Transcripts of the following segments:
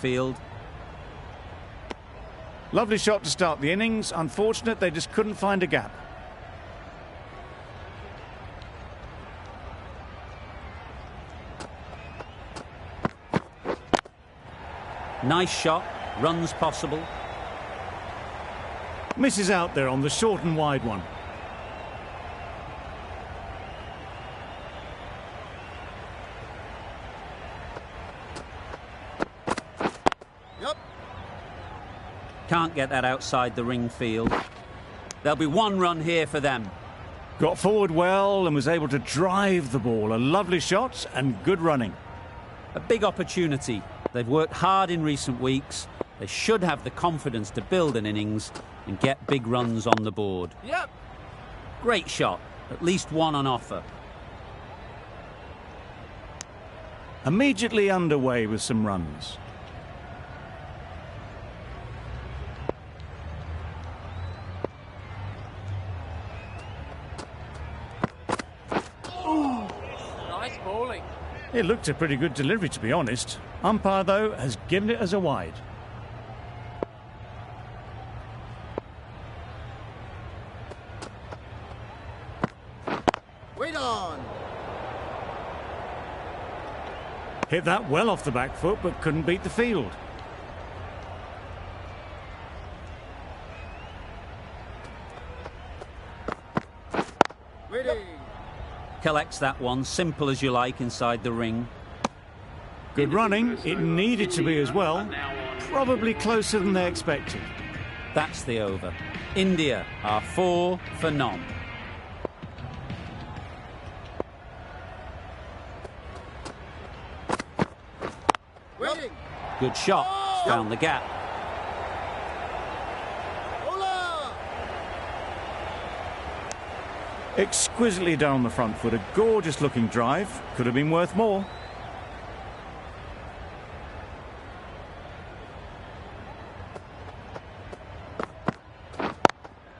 field. Lovely shot to start the innings. Unfortunate they just couldn't find a gap. Nice shot, runs possible. Misses out there on the short and wide one. Can't get that outside the ring field. There'll be one run here for them. Got forward well and was able to drive the ball. A lovely shot and good running. A big opportunity. They've worked hard in recent weeks. They should have the confidence to build an innings and get big runs on the board. Yep. Great shot. At least one on offer. Immediately underway with some runs. Nice bowling. It looked a pretty good delivery, to be honest. Umpire, though, has given it as a wide. Wait on. Hit that well off the back foot, but couldn't beat the field. Waiting. Collects that one, simple as you like, inside the ring. Good running. It needed to be as well. Probably closer than they expected. That's the over. India are 4 for none. Waiting. Good shot. Found the gap. Bowler. Exquisitely down the front foot. A gorgeous looking drive. Could have been worth more.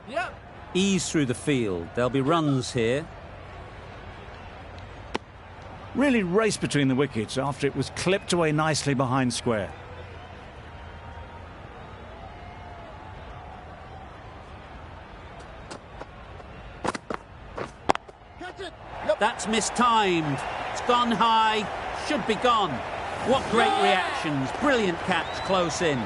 Yep. Ease through the field. There'll be runs here. Really raced between the wickets after it was clipped away nicely behind square. Catch it. Yep. That's mistimed. It's gone high. Should be gone. What great reactions. Brilliant catch close in.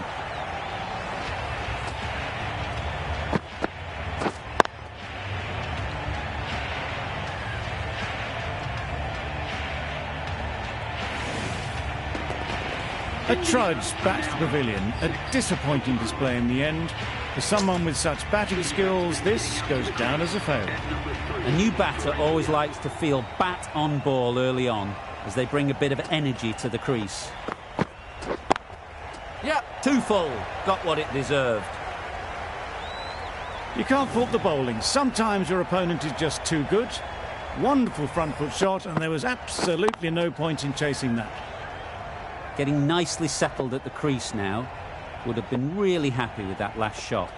A trudge back to the pavilion. A disappointing display in the end. For someone with such batting skills, this goes down as a fail. A new batter always likes to feel bat on ball early on as they bring a bit of energy to the crease. Yep. Too full. Got what it deserved. You can't fault the bowling. Sometimes your opponent is just too good. Wonderful front foot shot, and there was absolutely no point in chasing that. Getting nicely settled at the crease now. Would have been really happy with that last shot.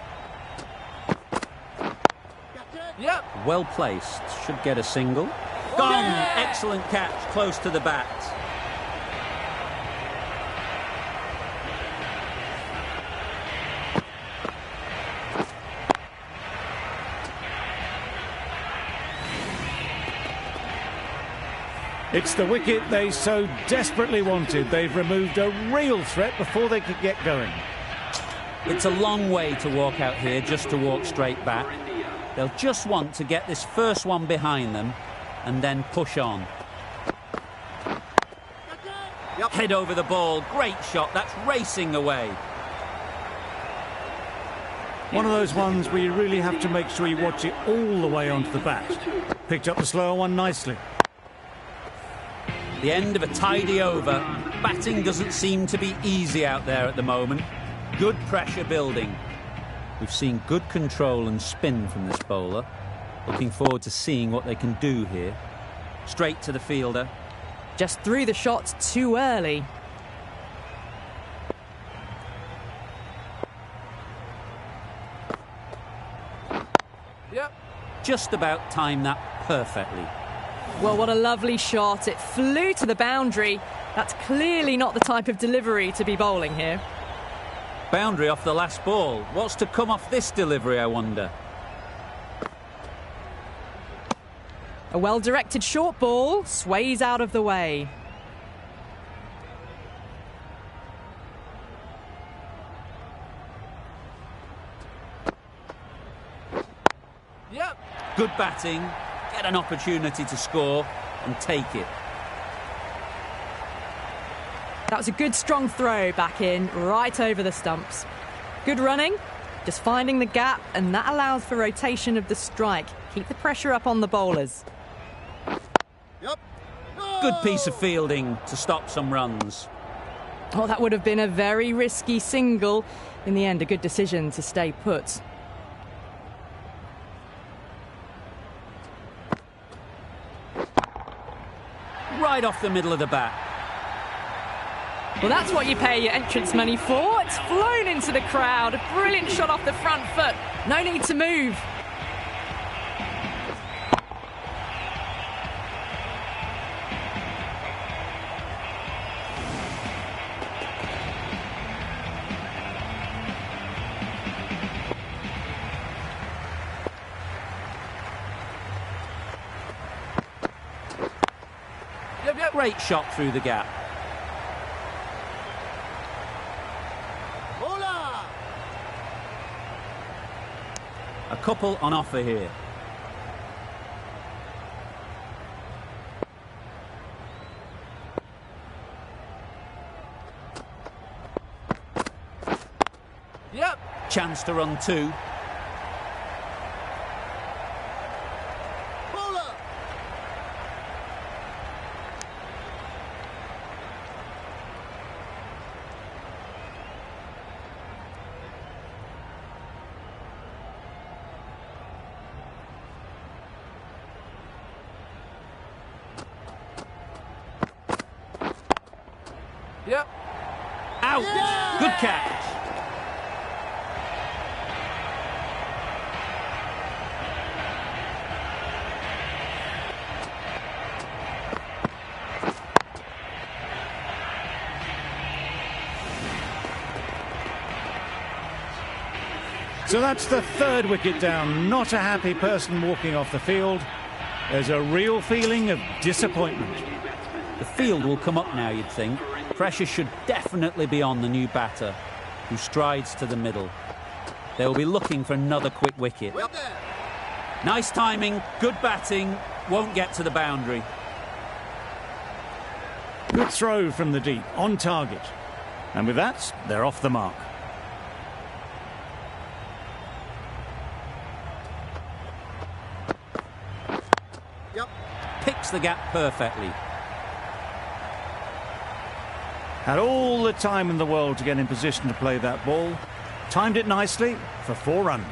Yep. Well placed. Should get a single. Gone! Excellent catch, close to the bat. It's the wicket they so desperately wanted. They've removed a real threat before they could get going. It's a long way to walk out here just to walk straight back. They'll just want to get this first one behind them and then push on. Yep. Head over the ball. Great shot. That's racing away. One of those ones where you really have to make sure you watch it all the way onto the bat. Picked up the slower one nicely. The end of a tidy over. Batting doesn't seem to be easy out there at the moment. Good pressure building. We've seen good control and spin from this bowler. Looking forward to seeing what they can do here. Straight to the fielder. Just threw the shot too early. Yep. Just about timed that perfectly. Well, what a lovely shot. It flew to the boundary That's clearly not the type of delivery to be bowling here. Boundary off the last ball. What's to come off this delivery, I wonder? A well-directed short ball sways out of the way. Yep. Good batting, get an opportunity to score and take it. That was a good strong throw back in, right over the stumps. Good running, just finding the gap, and that allows for rotation of the strike. Keep the pressure up on the bowlers. Yep. Good piece of fielding to stop some runs. Oh, that would have been a very risky single. In the end, a good decision to stay put. Right off the middle of the bat. Well, that's what you pay your entrance money for. It's flown into the crowd. A brilliant shot off the front foot. No need to move. Yep. Great shot through the gap. Bowler. A couple on offer here. Yep. Chance to run two. Bowler. Yep. Out! Yeah! Good catch. So that's the third wicket down. Not a happy person walking off the field. There's a real feeling of disappointment. The field will come up now, you'd think. Pressure should definitely be on the new batter, who strides to the middle. They will be looking for another quick wicket. Well there. Nice timing, good batting, won't get to the boundary. Good throw from the deep, on target. And with that, they're off the mark. Yep. Picks the gap perfectly. Had all the time in the world to get in position to play that ball. Timed it nicely for 4 runs.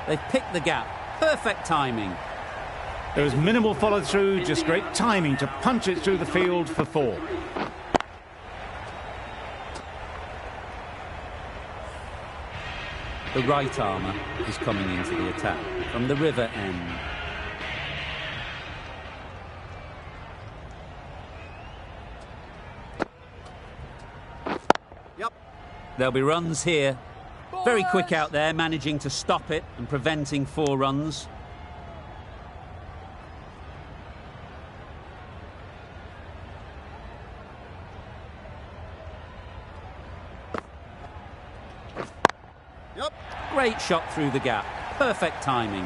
They've picked the gap. Perfect timing. There was minimal follow-through, just great timing to punch it through the field for 4. The right armour is coming into the attack from the river end. Yep. There'll be runs here. Very quick out there, managing to stop it and preventing 4 runs. Yep. Great shot through the gap. Perfect timing.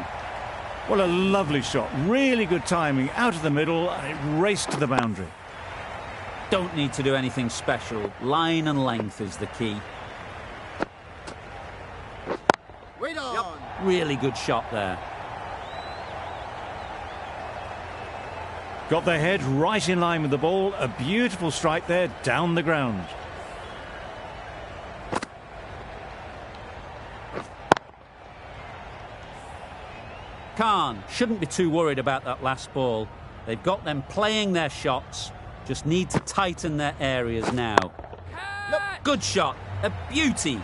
What a lovely shot. Really good timing. Out of the middle, and it raced to the boundary. Don't need to do anything special. Line and length is the key. Wait on. Really good shot there. Got their head right in line with the ball. A beautiful strike there, down the ground. Khan shouldn't be too worried about that last ball. They've got them playing their shots. Just need to tighten their areas now. Good shot. A beauty.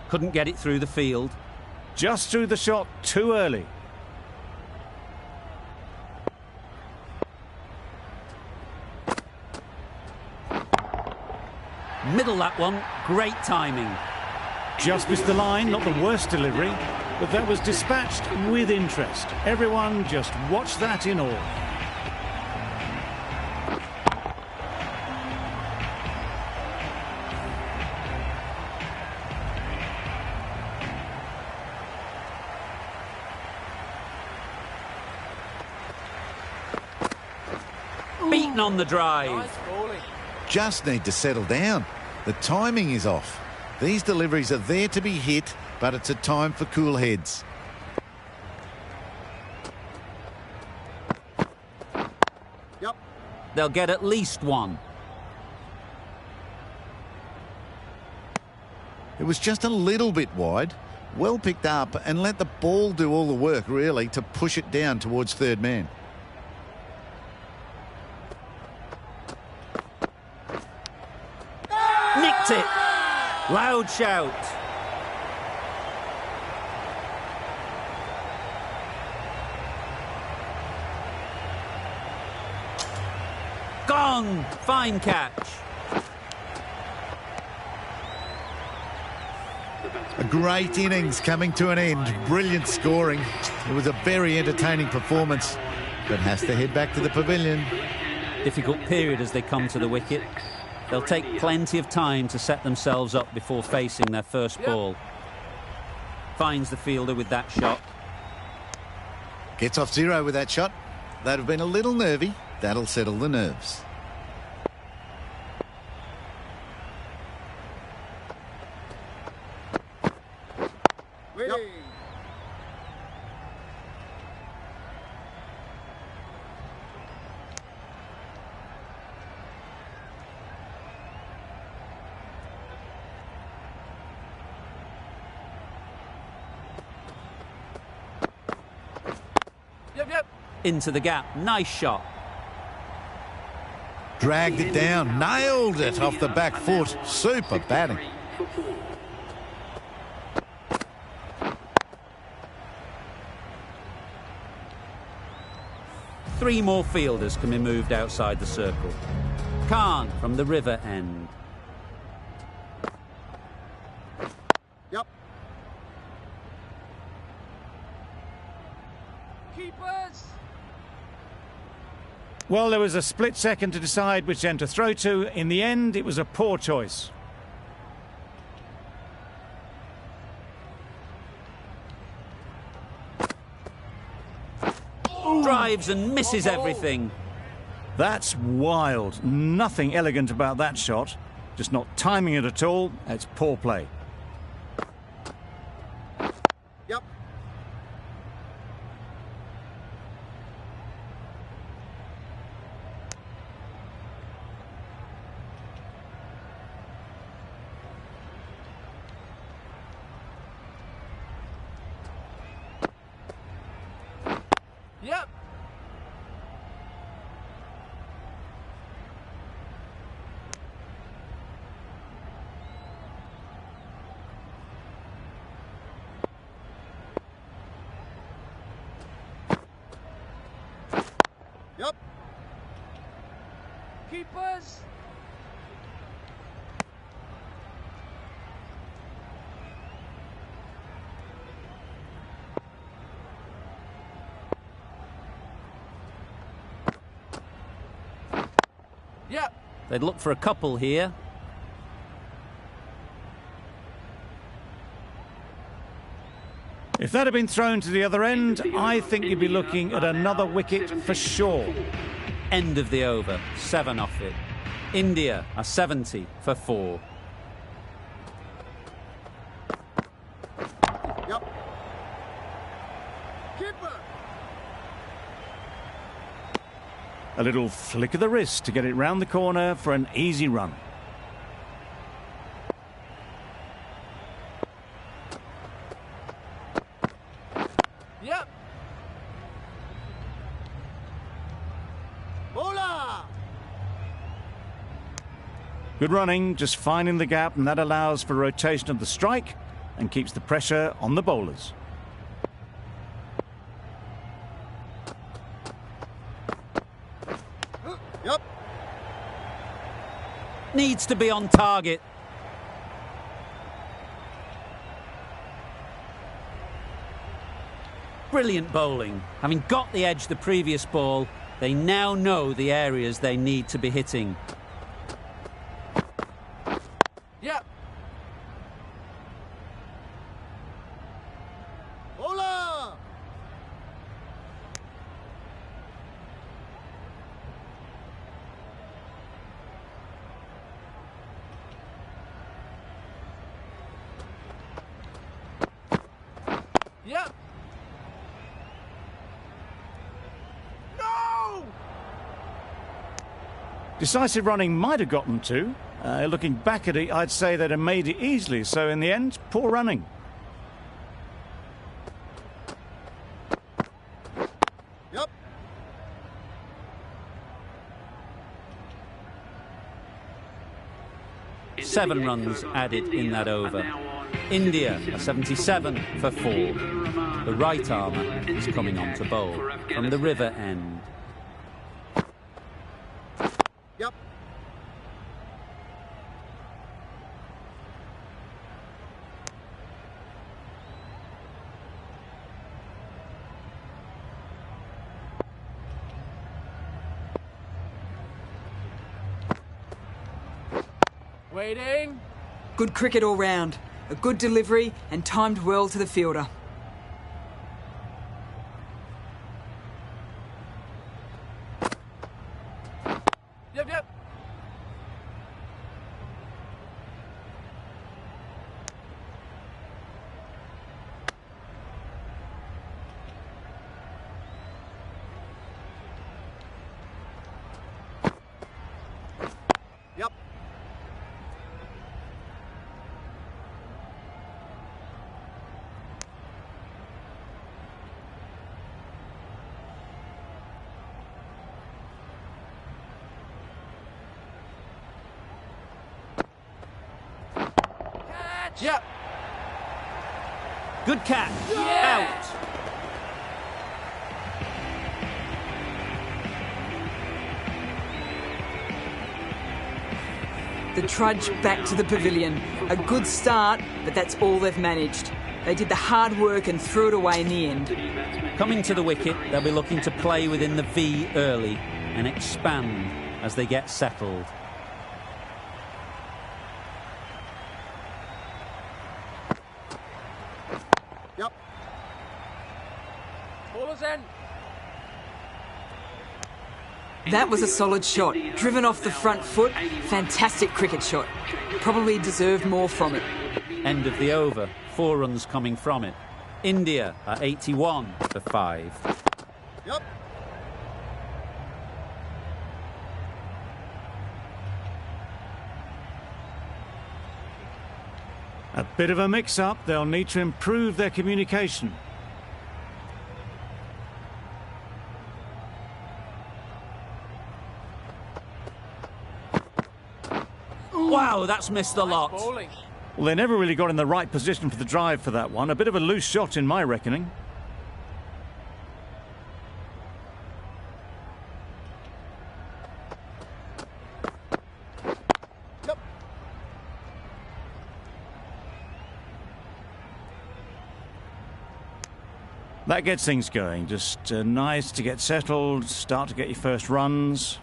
Couldn't get it through the field. Just threw the shot too early. Middle that one. Great timing. Just missed the line, not the worst delivery, but that was dispatched with interest. Everyone just watched that in awe. Beaten on the drive. Just need to settle down. The timing is off. These deliveries are there to be hit, but it's a time for cool heads. Yep. They'll get at least one. It was just a little bit wide. Well picked up and let the ball do all the work, really, to push it down towards third man. Nicked it. Loud shout. Gone. Fine catch. A great innings coming to an end. Brilliant scoring. It was a very entertaining performance, but has to head back to the pavilion. Difficult period as they come to the wicket. They'll take plenty of time to set themselves up before facing their first ball. Finds the fielder with that shot. Gets off zero with that shot. They'd have been a little nervy. That'll settle the nerves. Yep. Into the gap. Nice shot. Dragged it down. Nailed it off the back foot. Super batting. Three more fielders can be moved outside the circle. Khan from the river end. Yep. Keepers. Well, there was a split second to decide which end to throw to. In the end, it was a poor choice. Drives and misses everything. That's wild. Nothing elegant about that shot. Just not timing it at all. It's poor play. Yep. Yep. Yep. Keepers. Yep. They'd look for a couple here. If that had been thrown to the other end, I think you'd be looking at another wicket for sure. End of the over. 7 off it. India are 70 for 4. Yep. Keeper. A little flick of the wrist to get it round the corner for an easy run. Yep. Bowler. Good running, just finding the gap, and that allows for rotation of the strike. and keeps the pressure on the bowlers. Yep. Needs to be on target. Brilliant bowling. Having got the edge the previous ball, they now know the areas they need to be hitting. Yep. Bowler! Yep. No! Decisive running might have gotten to. Looking back at it, I'd say they'd have made it easily. So in the end, poor running. Yep. Seven runs added in that over. India are 77 for 4. The right armour is coming on to bowl from the river end. Yep. Waiting. Good cricket all round. A good delivery and timed well to the fielder. Yep, yep. Yep. Catch. Yep. Good catch. Yeah. Out. The trudge back to the pavilion. A good start, but that's all they've managed. They did the hard work and threw it away in the end. Coming to the wicket, they'll be looking to play within the V early and expand as they get settled. Yep. Bowler's in. That was a solid shot. Driven off the front foot. Fantastic cricket shot. Probably deserved more from it. End of the over. 4 runs coming from it. India are 81 for 5. Yep. A bit of a mix-up. They'll need to improve their communication. Wow, that's missed the lot. Bowling. Well, they never really got in the right position for the drive for that one. A bit of a loose shot in my reckoning. Yep. That gets things going. Just nice to get settled, start to get your first runs.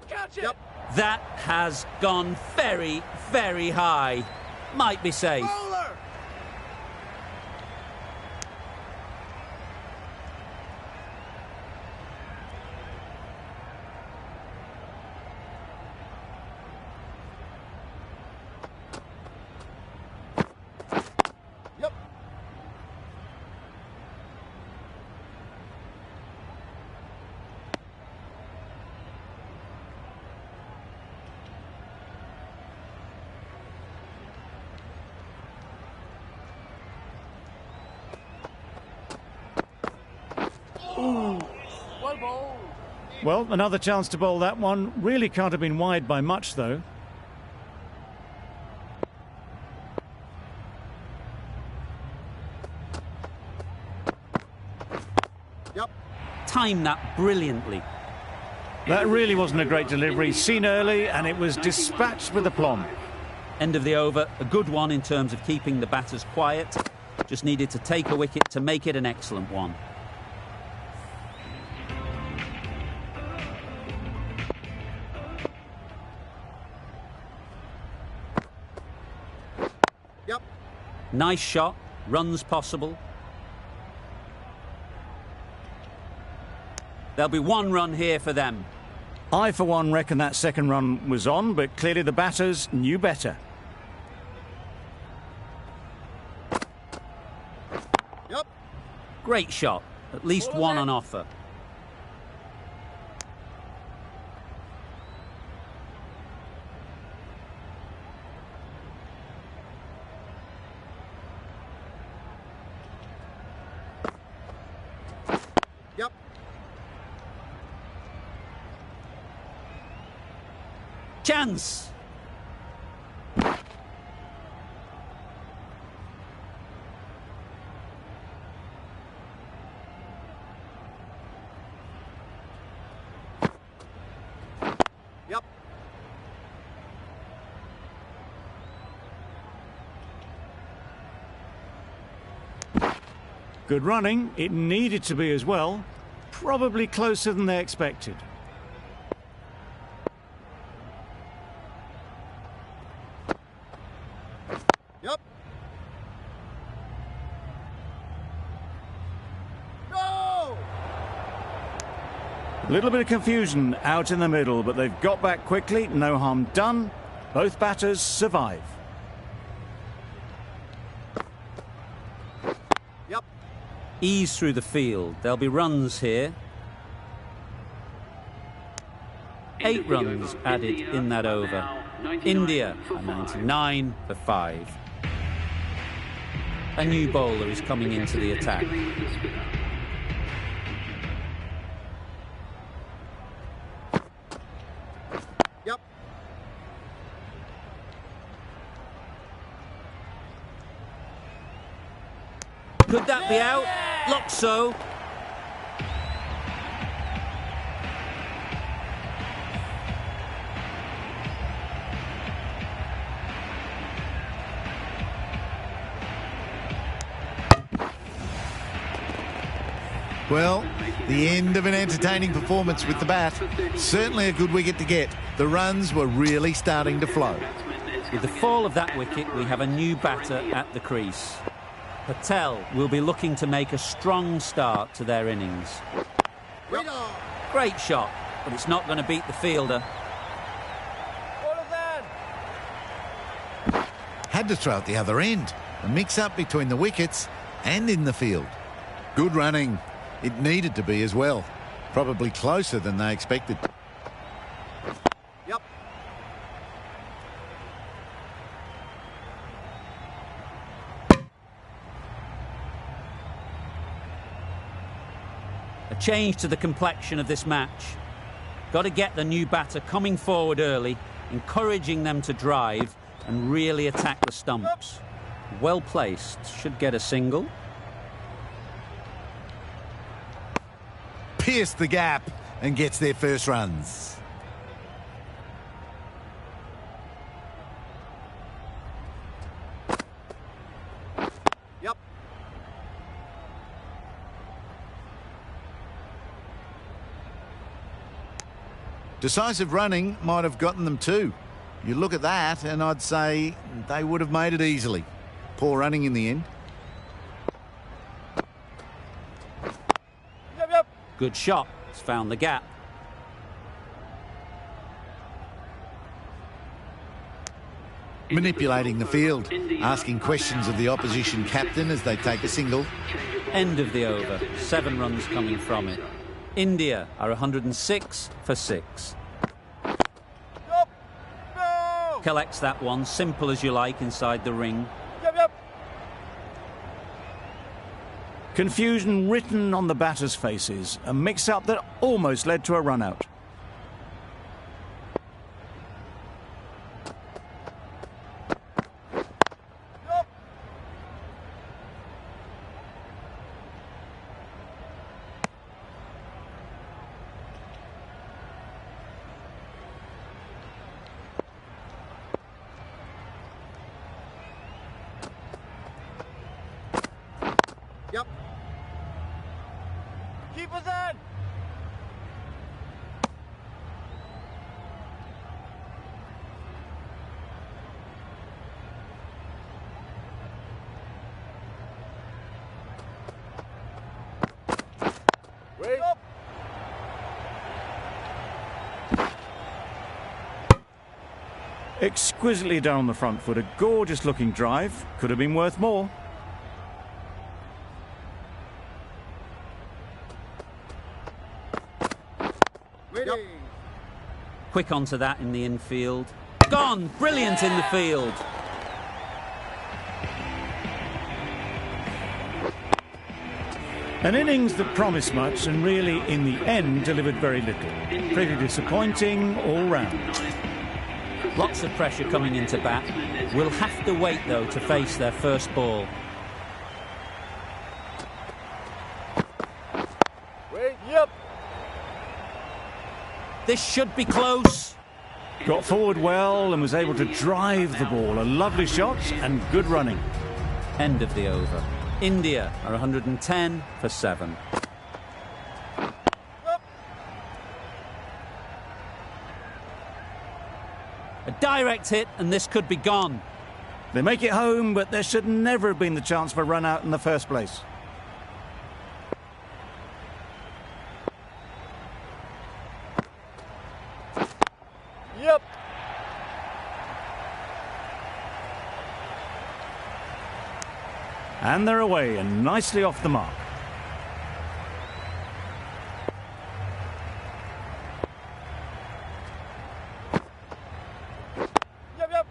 Catch it. Yep. That has gone very, very high. Might be safe. Bowler. Yep. Well bowled. Well, another chance to bowl that one. Really can't have been wide by much, though. Yep. Timed that brilliantly. That really wasn't a great delivery. Seen early, and it was dispatched with aplomb. End of the over. A good one in terms of keeping the batters quiet. Just needed to take a wicket to make it an excellent one. Yep. Nice shot. Runs possible. There'll be one run here for them. I, for one, reckon that second run was on, but clearly the batters knew better. Yep. Great shot. At least one on offer. Yep. Chance. Yep. Good running. It needed to be as well. Probably closer than they expected. Yep. No! A little bit of confusion out in the middle, but they've got back quickly. No harm done. Both batters survive. Yep. Ease through the field. There'll be runs here. 8 runs added in that over. India are 99 for 5. A new bowler is coming into the attack. Yep. Could that be out? Looks so. Well, the end of an entertaining performance with the bat. Certainly a good wicket to get. The runs were really starting to flow. With the fall of that wicket, we have a new batter at the crease. Patel will be looking to make a strong start to their innings. Read on. Great shot, but it's not going to beat the fielder. Had to throw at the other end. A mix-up between the wickets and in the field. Good running. It needed to be as well. Probably closer than they expected. Yep. A change to the complexion of this match. Got to get the new batter coming forward early, encouraging them to drive and really attack the stumps. Well placed. Should get a single. Pierced the gap and gets their first runs. Yep. Decisive running might have gotten them too. You look at that and I'd say they would have made it easily. Poor running in the end. Yep. Yep. Good shot. It's found the gap. Manipulating the field, asking questions of the opposition captain as they take a single. End of the over. 7 runs coming from it. India are 106 for 6. Yep. No! Collects that one, simple as you like, inside the ring. Yep. Yep. Confusion written on the batters' faces, a mix-up that almost led to a run-out. Yep. Keep us in. Wait up. Exquisitely done on the front foot, a gorgeous looking drive, could have been worth more. Yep. Quick onto that in the infield. Gone! Brilliant in the field. An innings that promised much and really, in the end, delivered very little. Pretty disappointing all round. Lots of pressure coming into bat. Will have to wait, though, to face their first ball. Wait. Yep. This should be close. Got forward well and was able to drive the ball. A lovely shot and good running. End of the over. India are 110 for 7. A direct hit and this could be gone. They make it home, but there should never have been the chance for a run out in the first place. Yep. And they're away and nicely off the mark. Yep.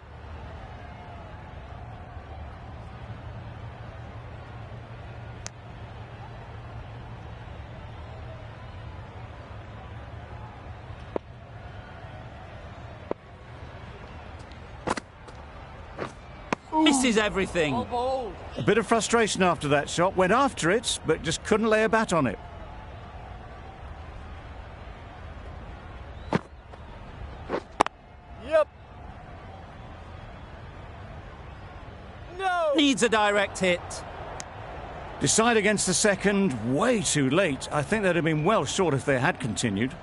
Misses everything. A bit of frustration after that shot. Went after it, but just couldn't lay a bat on it. Yep. No. Needs a direct hit. Decide against the second, way too late. I think they'd have been well short if they had continued.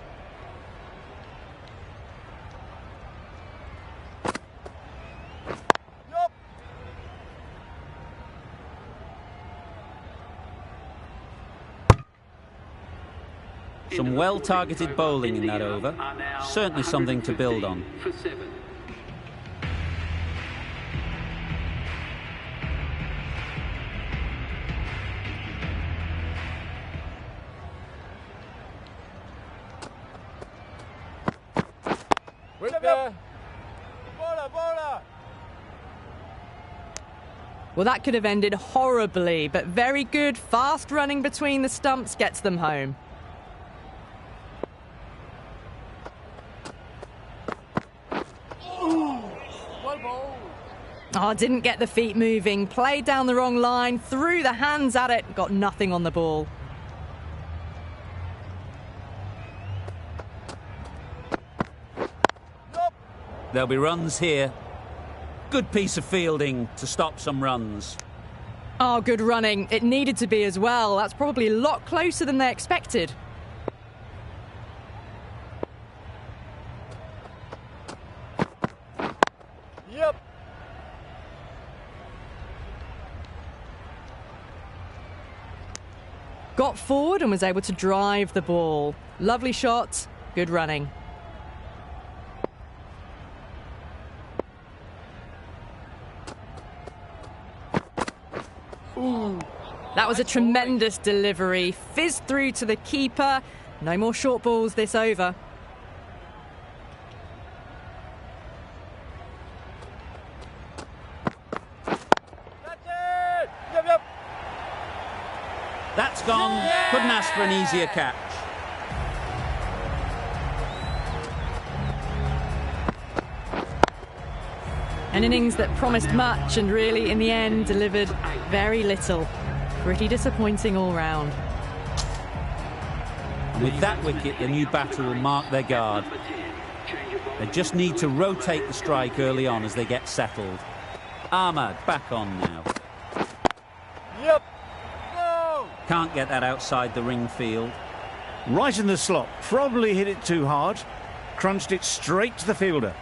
Yep. Some well-targeted bowling in that over. Certainly something to build on. For 7. Wait there. Bowler. Well, that could have ended horribly, but very good, fast running between the stumps gets them home. Oh, didn't get the feet moving, played down the wrong line, threw the hands at it, got nothing on the ball. There'll be runs here. Good piece of fielding to stop some runs. Oh, good running. It needed to be as well. That's probably a lot closer than they expected. Yep. Got forward and was able to drive the ball. Lovely shot, good running. That was a tremendous delivery. Fizzed through to the keeper. No more short balls this over. That's it. Yep. gone. Couldn't ask for an easier catch. An innings that promised much and really, in the end, delivered very little. Pretty disappointing all round. And with that wicket, the new batter will mark their guard. They just need to rotate the strike early on as they get settled. Ahmad back on now. Yep. Go. Can't get that outside the ring field. Right in the slot. Probably hit it too hard. Crunched it straight to the fielder.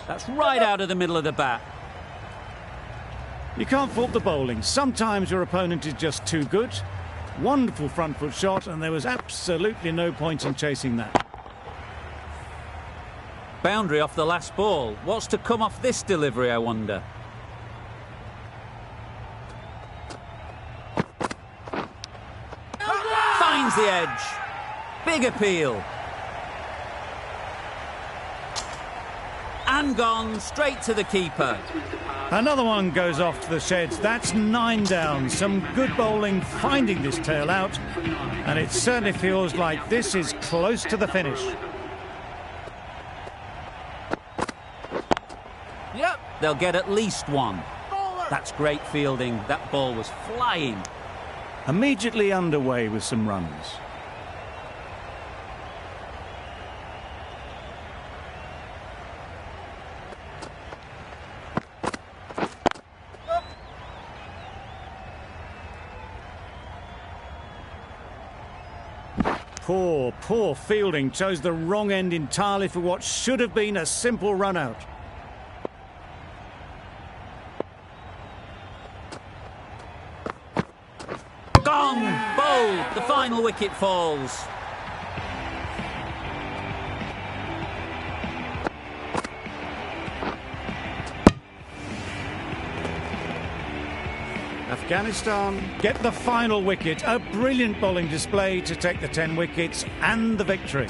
That's right out of the middle of the bat. You can't fault the bowling. Sometimes your opponent is just too good. Wonderful front foot shot, and there was absolutely no point in chasing that. Boundary off the last ball. What's to come off this delivery, I wonder? Finds the edge. Big appeal. And gone straight to the keeper. Another one goes off to the sheds. That's 9 down. Some good bowling finding this tail out, and it certainly feels like this is close to the finish. Yep. They'll get at least one. That's great fielding. That ball was flying. Immediately underway with some runs. Poor fielding. Chose the wrong end entirely for what should have been a simple run out. Gone! Bowled! The final wicket falls. Afghanistan get the final wicket. A brilliant bowling display to take the 10 wickets and the victory.